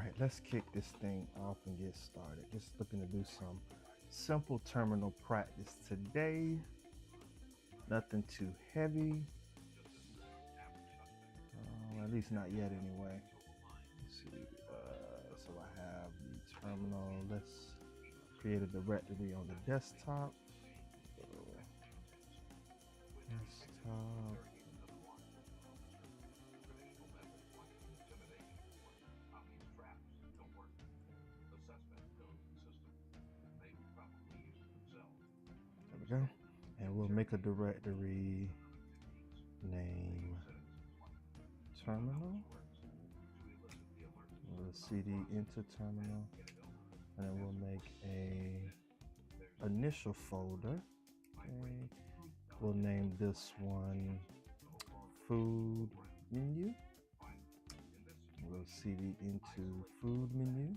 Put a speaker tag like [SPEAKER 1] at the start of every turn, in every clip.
[SPEAKER 1] right, let's kick this thing off and get started. Just looking to do some simple terminal practice today. Nothing too heavy. At least not yet anyway. Let's see. So I have the terminal. Let's create a directory on the desktop. So, desktop. There we go. And we'll make a directory name terminal. We'll cd into terminal, and then we'll make a initial folder. Okay. We'll name this one food menu. We'll cd into food menu,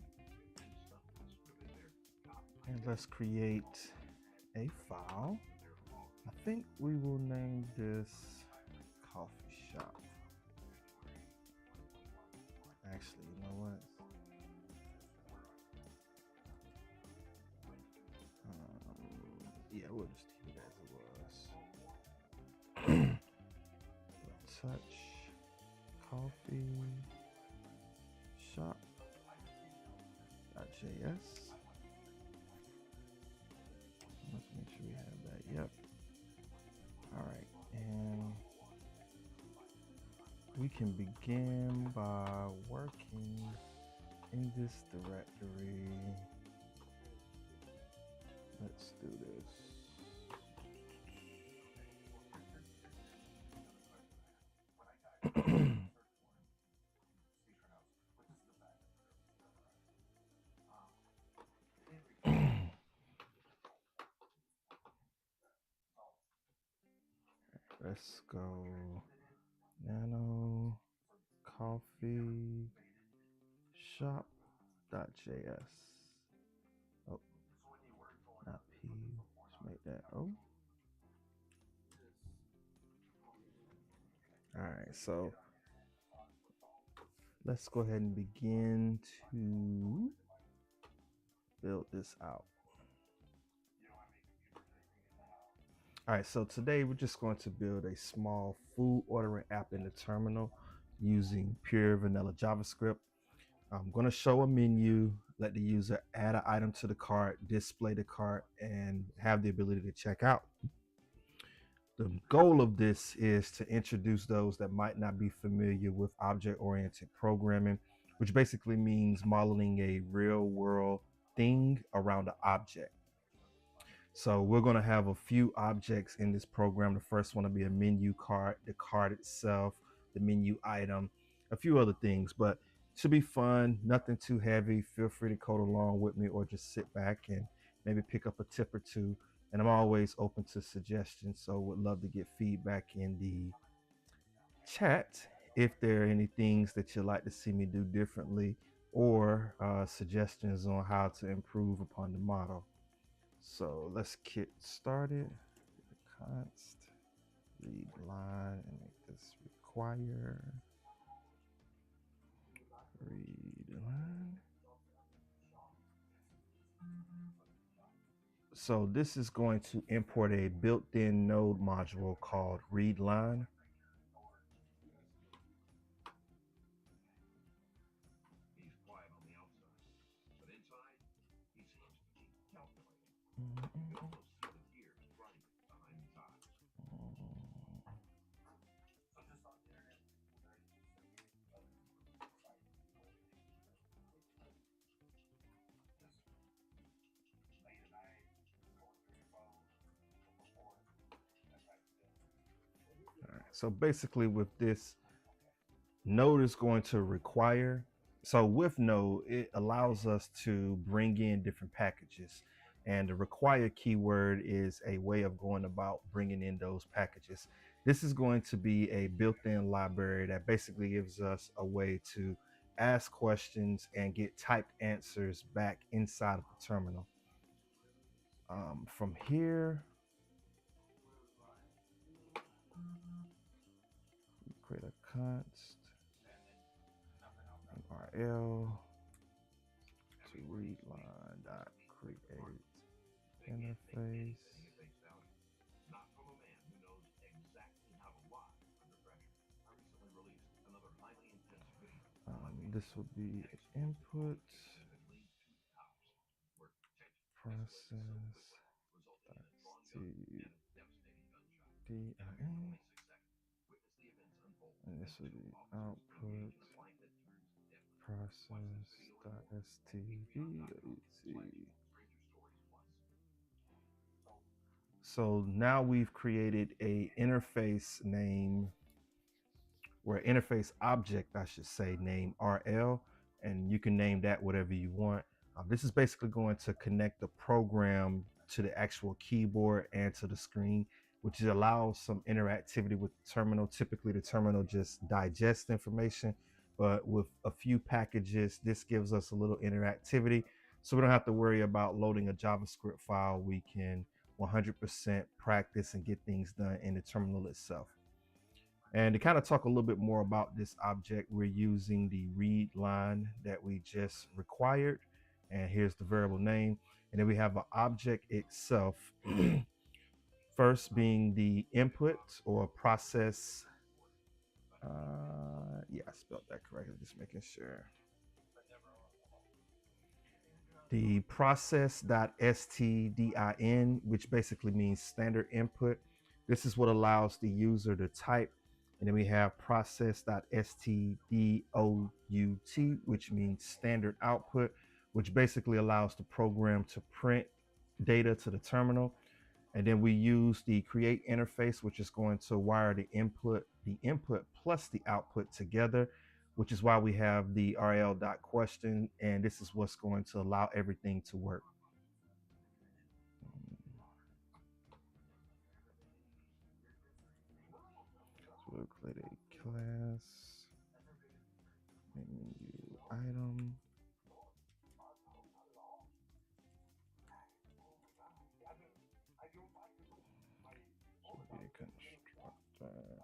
[SPEAKER 1] and let's create a file. I think we will name this coffee shop. Actually, you know what? Yeah, we'll just keep it as it was. Touch coffee shop.js. Let's make sure we have that. Yep. All right, and we can begin by working in this directory. Let's do this. Let's go nano coffee shop.js. Oh, not P. Let's make that O. All right, so let's go ahead and begin to build this out. All right, so today we're just going to build a small food ordering app in the terminal using pure vanilla JavaScript. I'm going to show a menu, let the user add an item to the cart, display the cart, and have the ability to check out. The goal of this is to introduce those that might not be familiar with object-oriented programming, which basically means modeling a real-world thing around an object. So we're going to have a few objects in this program. The first one will be a menu cart, the cart itself, the menu item, a few other things, but it should be fun, nothing too heavy. Feel free to code along with me or just sit back and maybe pick up a tip or two. And I'm always open to suggestions, so would love to get feedback in the chat if there are any things that you'd like to see me do differently, or suggestions on how to improve upon the model. So let's get started. Const read line and make this require read line. So this is going to import a built-in node module called read line. So basically with this, node is going to require. So with node, it allows us to bring in different packages. And the require keyword is a way of going about bringing in those packages. This is going to be a built-in library that basically gives us a way to ask questions and get typed answers back inside of the terminal. From here, create a const RL This will be input process stdin, and this will be output process.std. So now we've created a interface name, or an interface object, I should say, named RL, and you can name that whatever you want. This is basically going to connect the program to the actual keyboard and to the screen, which allows some interactivity with the terminal. Typically, the terminal just digests information, but with a few packages, this gives us a little interactivity. So we don't have to worry about loading a JavaScript file. We can 100% practice and get things done in the terminal itself. And to kind of talk a little bit more about this object, we're using the read line that we just required. And here's the variable name. And then we have an object itself. First being the input or process. Yeah, I spelled that correctly, just making sure. The process.stdin, which basically means standard input. This is what allows the user to type. And then we have process.stdout, which means standard output, which basically allows the program to print data to the terminal. And then we use the create interface, which is going to wire the input plus the output together, which is why we have the rl.question, and this is what's going to allow everything to work. So we'll create a class menu item. So be a constructor.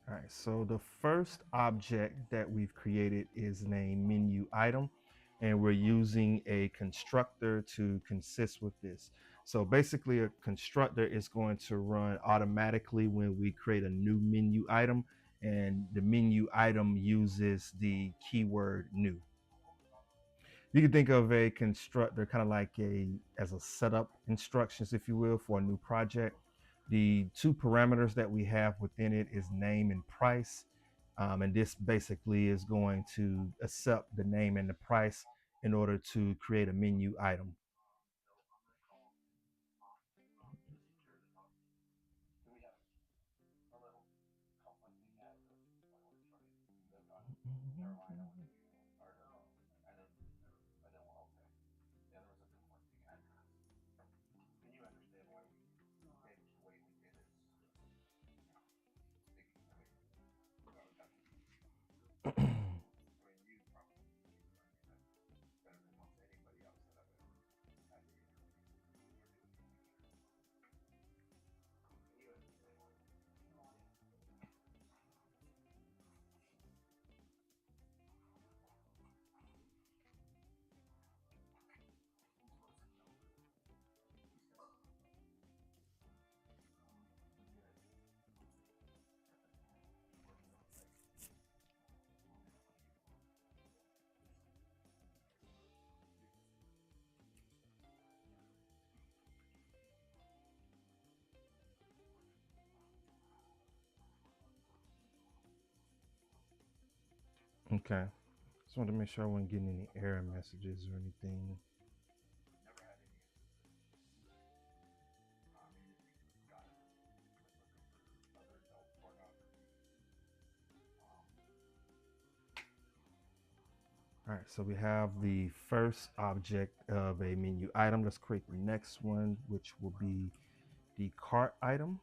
[SPEAKER 1] All right, so the first object that we've created is named menu item, and we're using a constructor to consist with this. So basically a constructor is going to run automatically when we create a new menu item, and the menu item uses the keyword new. You can think of a constructor kind of like as a setup instructions, if you will, for a new project. The two parameters that we have within it is name and price. And this basically is going to accept the name and the price in order to create a menu item. Okay, just wanted to make sure I wasn't getting any error messages or anything. All right, so we have the first object of a menu item. Let's create the next one, which will be the cart item.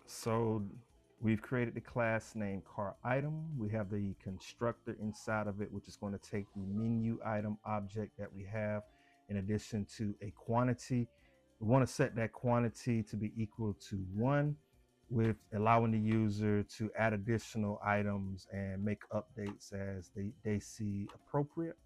[SPEAKER 1] So we've created the class named car item. We have the constructor inside of it, which is going to take the menu item object that we have in addition to a quantity. We want to set that quantity to be equal to 1 with allowing the user to add additional items and make updates as they see appropriate.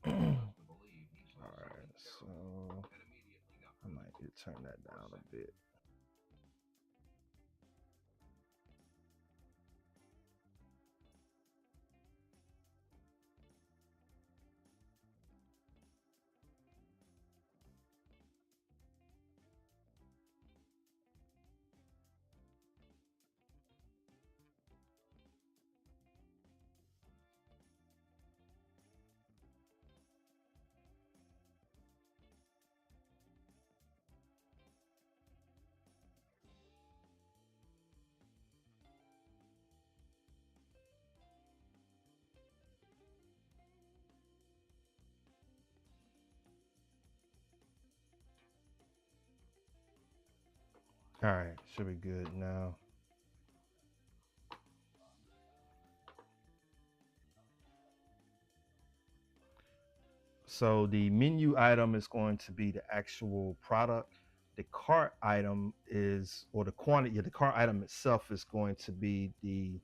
[SPEAKER 1] All right, so I might need to turn that down a bit. All right, should be good now. So the menu item is going to be the actual product. The cart item is, or the quantity, the cart item itself is going to be the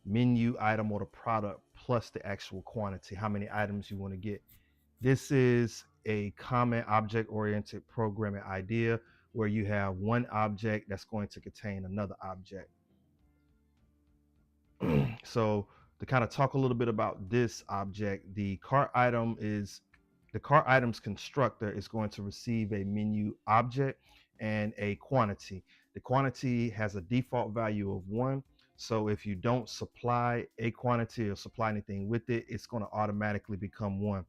[SPEAKER 1] menu item or the product plus the actual quantity, how many items you want to get. This is a common object-oriented programming idea where you have one object that's going to contain another object. So to kind of talk a little bit about this object, the cart item's constructor is going to receive a menu object and a quantity. The quantity has a default value of 1. So if you don't supply a quantity or supply anything with it, it's going to automatically become 1.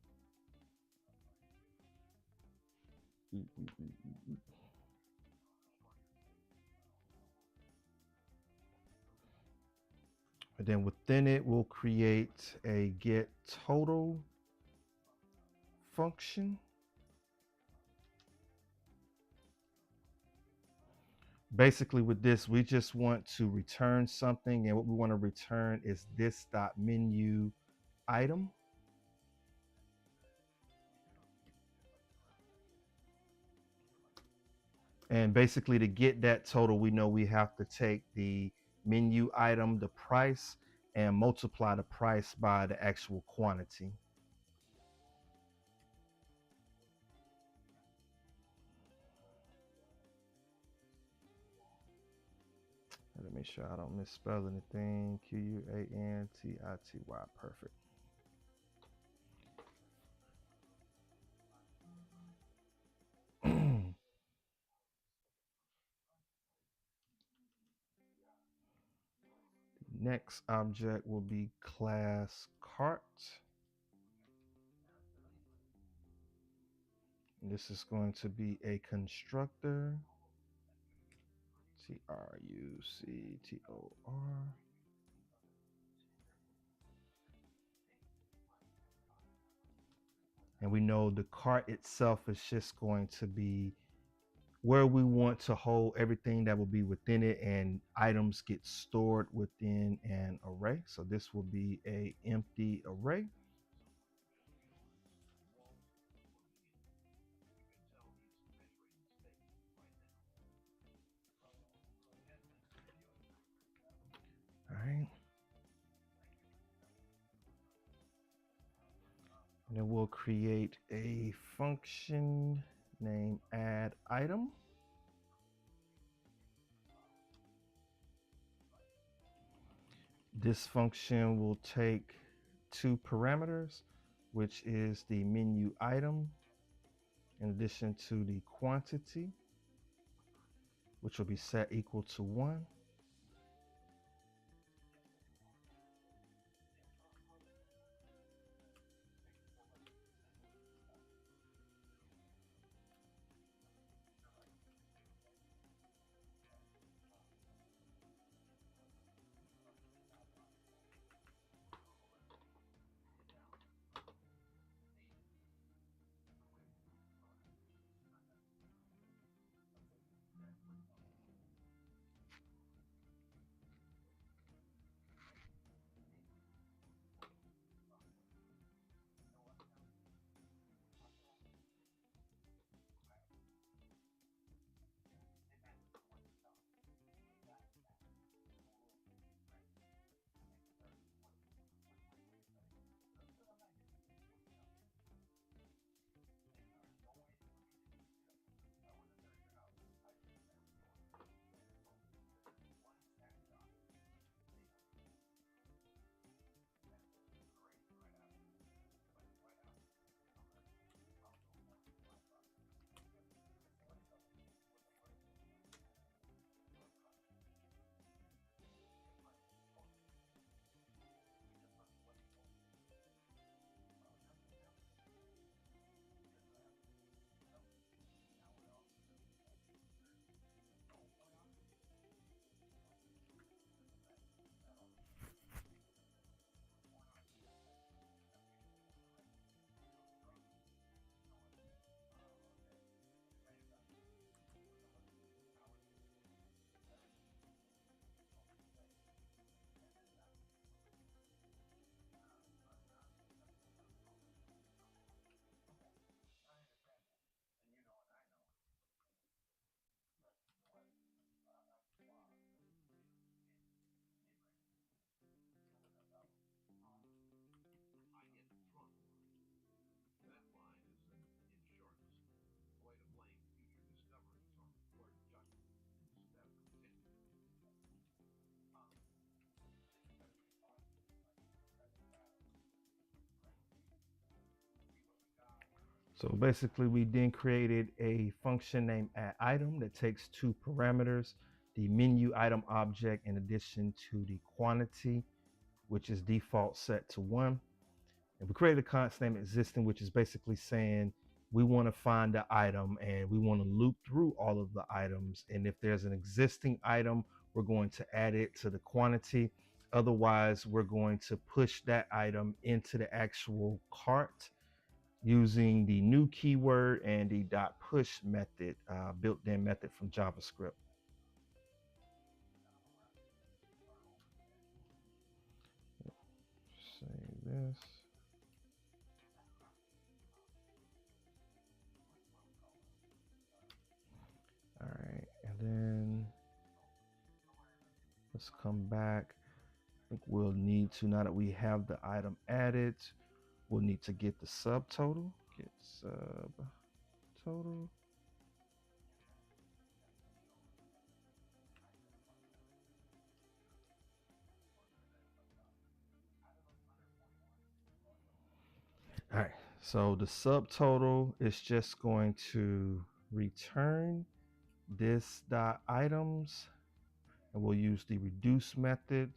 [SPEAKER 1] And then within it, we'll create a get total function. Basically with this, we just want to return something, and what we want to return is this dot menu item. And basically to get that total, we know we have to take the menu item, the price, and multiply the price by the actual quantity. Let me make sure I don't misspell anything. Quantity. Perfect. Next object will be class cart. This is going to be a constructor. Tructor. And we know the cart itself is just going to be where we want to hold everything that will be within it, and items get stored within an array. So this will be a empty array. All right. And then we'll create a function named add item. This function will take two parameters, which is the menu item in addition to the quantity, which will be set equal to 1. So basically we then created a function named addItem that takes two parameters, the menu item object in addition to the quantity, which is default set to 1. And we created a constant name existing, which is basically saying we want to find the item and we want to loop through all of the items. And if there's an existing item, we're going to add it to the quantity. Otherwise, we're going to push that item into the actual cart using the new keyword and the .push method, built-in method from JavaScript. Save this. All right, and then let's come back. I think we'll need to, now that we have the item added, we'll need to get the subtotal. Get subtotal. All right, so the subtotal is just going to return this dot items, and we'll use the reduce method.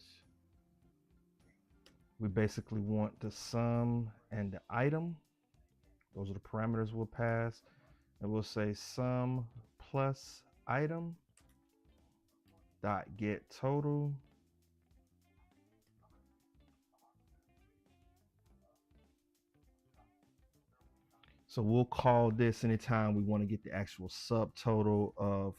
[SPEAKER 1] We basically want the sum and the item. Those are the parameters we'll pass. And we'll say sum plus item dot get total. So we'll call this anytime we want to get the actual subtotal of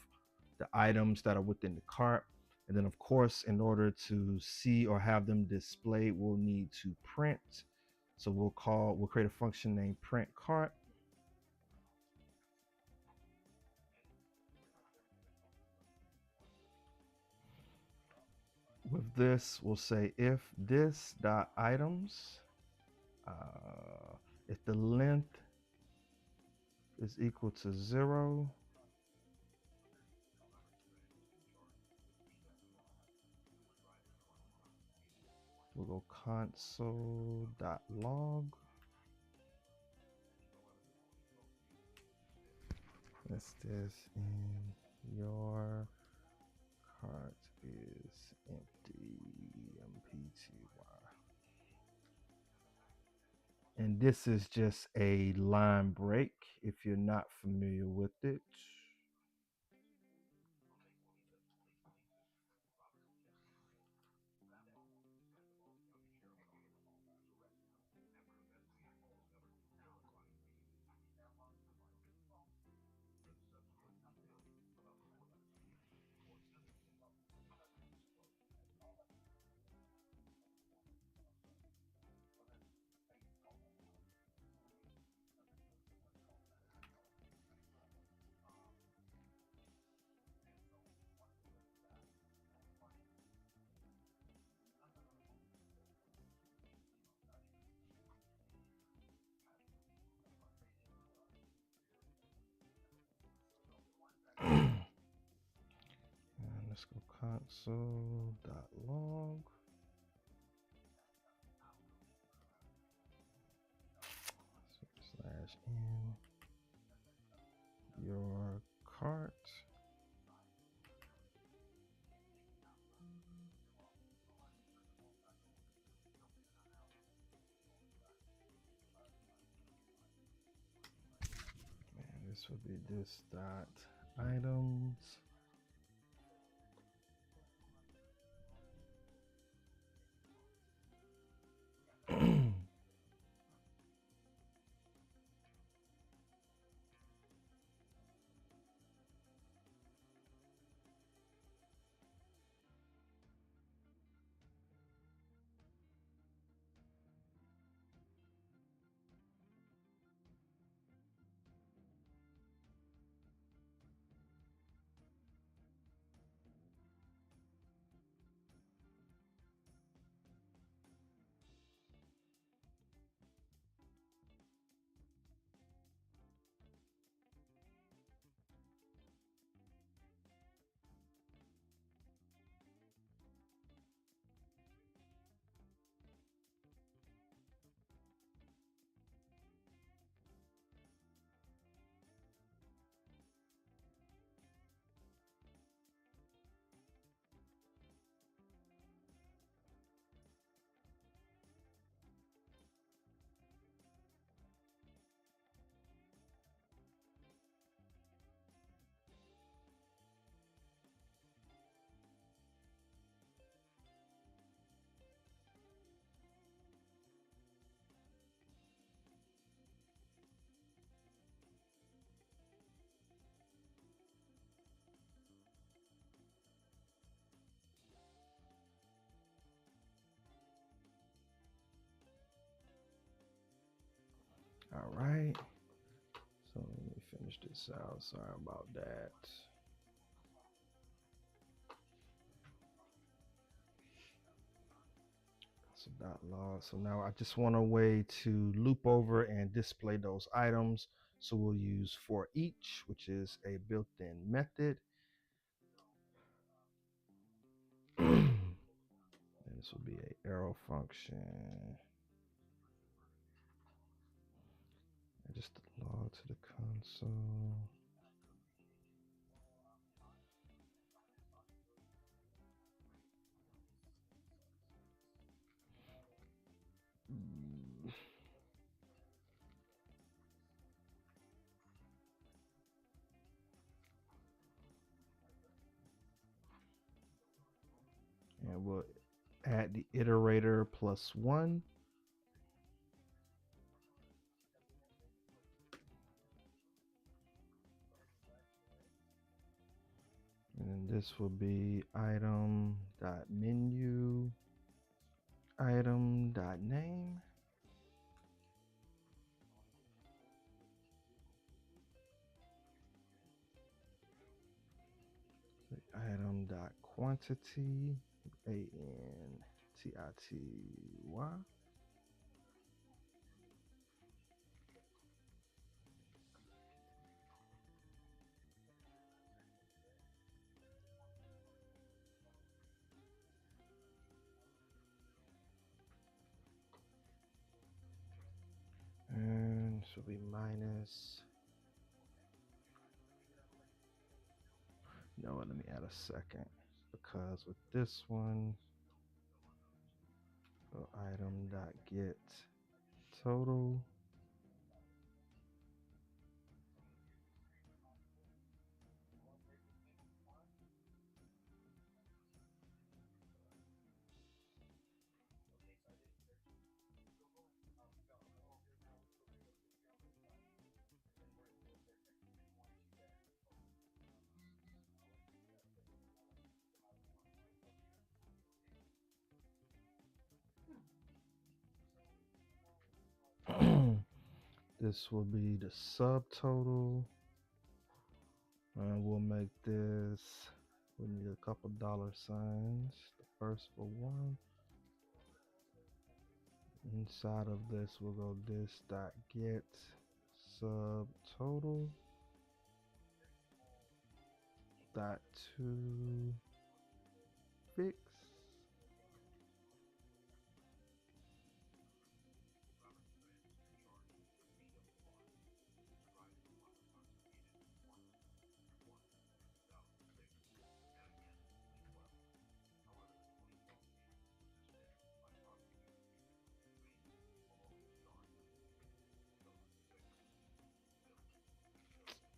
[SPEAKER 1] the items that are within the cart. And then of course, in order to see or have them displayed, we'll need to print. So we'll create a function named print cart. With this, we'll say if this dot items, if the length is equal to 0, We'll go console.log. Let's this in your cart is empty, mpty. And this is just a line break if you're not familiar with it. And let's go console.log. Slash in your cart. And this would be this dot items. All right. So let me finish this out. Sorry about that. So dot log. So now I just want a way to loop over and display those items. So we'll use for each, which is a built-in method. And this will be a arrow function. And just log to the console. And we'll add the iterator +1. And then this will be item.menu, item.name. Item.quantity, ANTITY. will be minus. You know what? Let me add a second, because with this one, go item dot get total. This will be the subtotal, and we'll make this. We need a couple $signs. The first for one. Inside of this, we'll go this dot get subtotal dot to fix.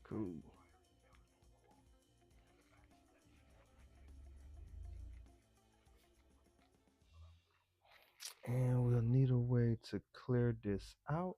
[SPEAKER 1] Cool. And we'll need a way to clear this out.